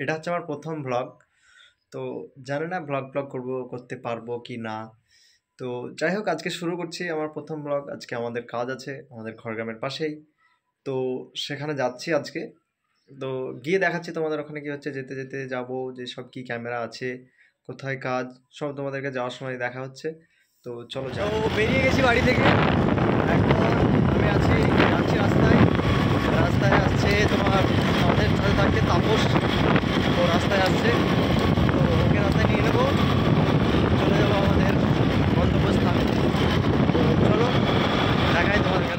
এটা হচ্ছে আমার প্রথম ব্লগ। তো জানি না ব্লগ করতে পারবো কি না। তো যাই হোক, আজকে শুরু করছি আমার প্রথম ব্লগ। আজকে আমাদের কাজ আছে আমাদের খড়গ্রামের পাশেই, তো সেখানে যাচ্ছি আজকে। তো গিয়ে দেখাচ্ছি তোমাদের ওখানে কি হচ্ছে, যেতে যেতে যাবো যে সব কি ক্যামেরা আছে, কোথায় কাজ, সব তোমাদেরকে যাওয়ার সময় দেখা হচ্ছে। তো চলো যাও। বেরিয়ে গেছি বাড়ি থেকে, এখন আমি যাচ্ছি রাস্তায় আসছে তোমার আমাদের সাথে থাকছে তাপস, ও রাস্তায় আসছে। তো ওকে রাস্তায় নিয়ে নেবো, চলে যাবো আমাদের গন্তব্যস্থান। তো চলো দেখাই তোমাদেরকে।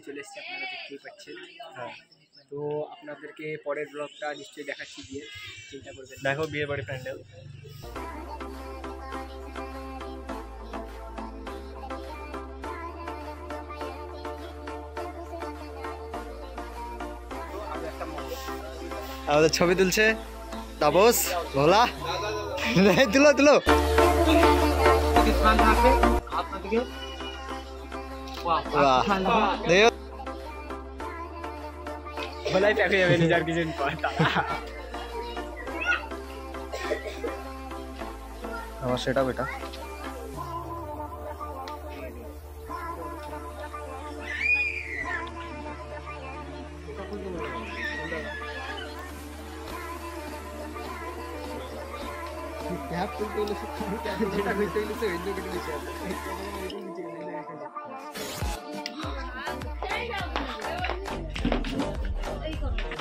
চলে এসেছে, আপনারা দেখতেই পাচ্ছেন। তো আপনাদেরকে পরের ব্লগটা নিশ্চয়ই দেখাচ্ছি, গিয়ে চিন্তা করবেন। দেখো বিয়ে বাড়ি প্যান্ডেল। আমাদের ছবি তুলছে তাপস, ভোলা। তুলো তুলো। ভোলাই টাকা যাবে নিজের কিছুদিন পর। আমার সেটা বেটা যেটা হইতে হইলে তো হইলো কিন্তু নিচে আছে।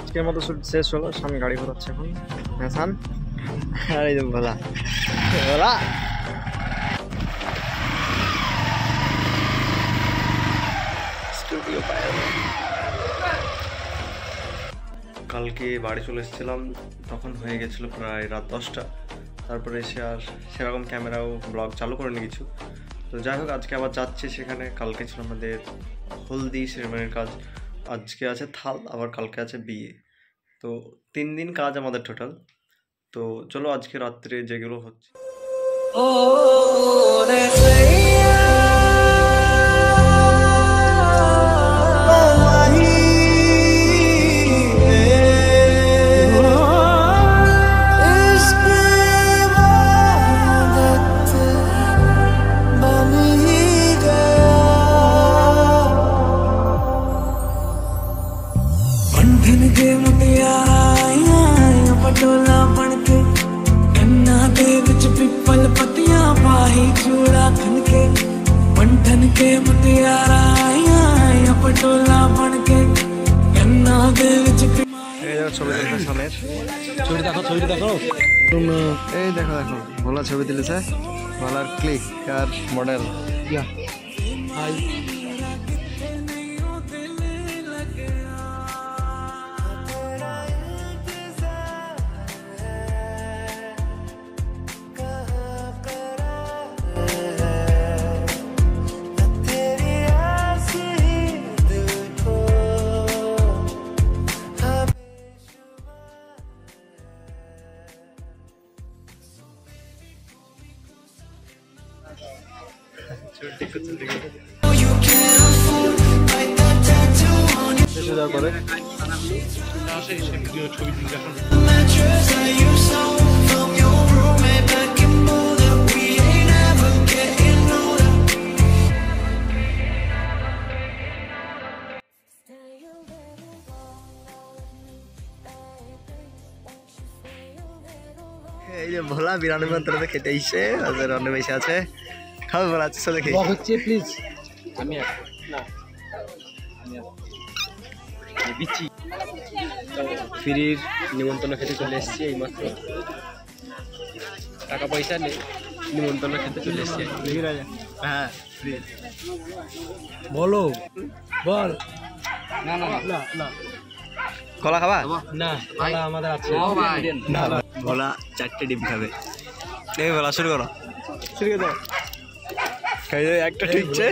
আজকের মতো শুট শেষ হলো, সামনে গাড়ি ঘোরাচ্ছে এখন হাসান। আর এই যে ভোলা ভোলা। কালকে বাড়ি চলে এসেছিলাম, তখন হয়ে গেছিলো প্রায় রাত 10টা। তারপরে এসে আর সেরকম ক্যামেরাও ব্লগ চালু করেনি কিছু। তো যাই হোক, আজকে আবার যাচ্ছি সেখানে। কালকে ছিল আমাদের হলদি সেরেমনির কাজ, আজকে আছে থাল, আবার কালকে আছে বিয়ে। তো 3 দিন কাজ আমাদের টোটাল। তো চলো আজকে রাত্রে যেগুলো হচ্ছে। पटोला बनके कन्ना दे विच पिपल पतियां पाही चूड़ा खनके पंठन के मुटियारा आया पटोला बनके कन्ना दे विच। এই দেখো ছবি তুলছে সামের। ছবিটা দেখো। এই দেখো ভোলা ছবি তুলেছে, ভোলার ক্লিক আর মডেল। হাই। যাওয়ার পরে। mattress that you stole from your roommate back in Boulder. We ain't ever getting older. এই যে ভোলা 92 অন্তরে খেতে এসে অন্য বেশি আছে, খাবে ভোলা চলে খেয়ে হচ্ছে প্লিজ আমি না দিচ্ছি। ফ্রির নিমন্ত্রণ খেতে চলে এসেছি এই মাত্র, টাকা পয়সা নেই, নিমন্ত্রণ খেতে চলে এসেছি। হ্যাঁ বলো বল। না না না না কলা খাবা না, কলা আমাদের আছে না, ভোলা 4টে ডিম খাবে। এই ভোলা শুরু করো, শুরু করে দাও। একটা ঠিকছে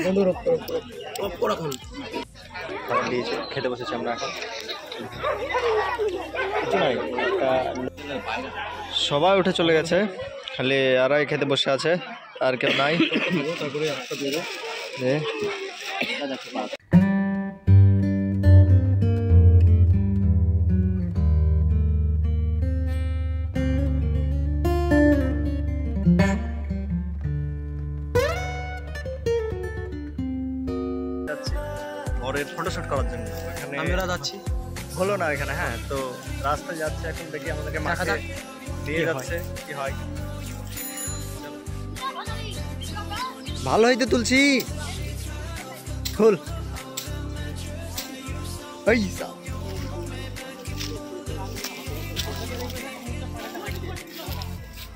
খাবার দিয়েছে, খেতে বসেছি আমরা এখন। সবাই উঠে চলে গেছে, খালি আরাই খেতে বসে আছে, আর কেউ নাই। পরের ফটোশুট করার জন্য আমরা যাচ্ছি, হলো না এখানে। হ্যাঁ, তো রাস্তায় যাচ্ছে এখন, দেখি আমাদেরকে মাঠে দিয়ে যাচ্ছে কি হয়। ভালো হইতে তুলছি ফুল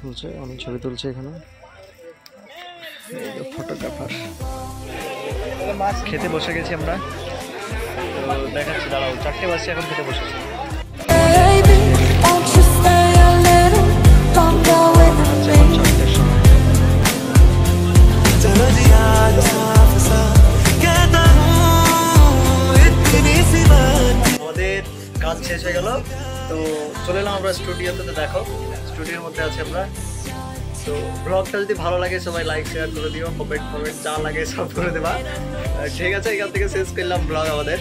বলছে আমি ছবি তুলছি এখানে। ফটোগ্রাফার খেতে বসে গেছি আমরা, তো দেখাচ্ছি দাঁড়াও। 4টে বাজছে এখন, খেতে বসেছি। Baby, won't you stay a little longer with me? चलो जी आज सा कहता हूँ इतनी सी बात। আমাদের কাজ শেষ হয়ে গেল, তো চলে এলাম আমরা স্টুডিওতে। তো দেখো স্টুডিওর মধ্যে আছি আমরা। তো ব্লগটা যদি ভালো লাগে সবাই লাইক শেয়ার করে দিও, কমেন্ট যা লাগে সব করে দেবা। ঠিক আছে, এখান থেকে শেষ করলাম ব্লগ আমাদের।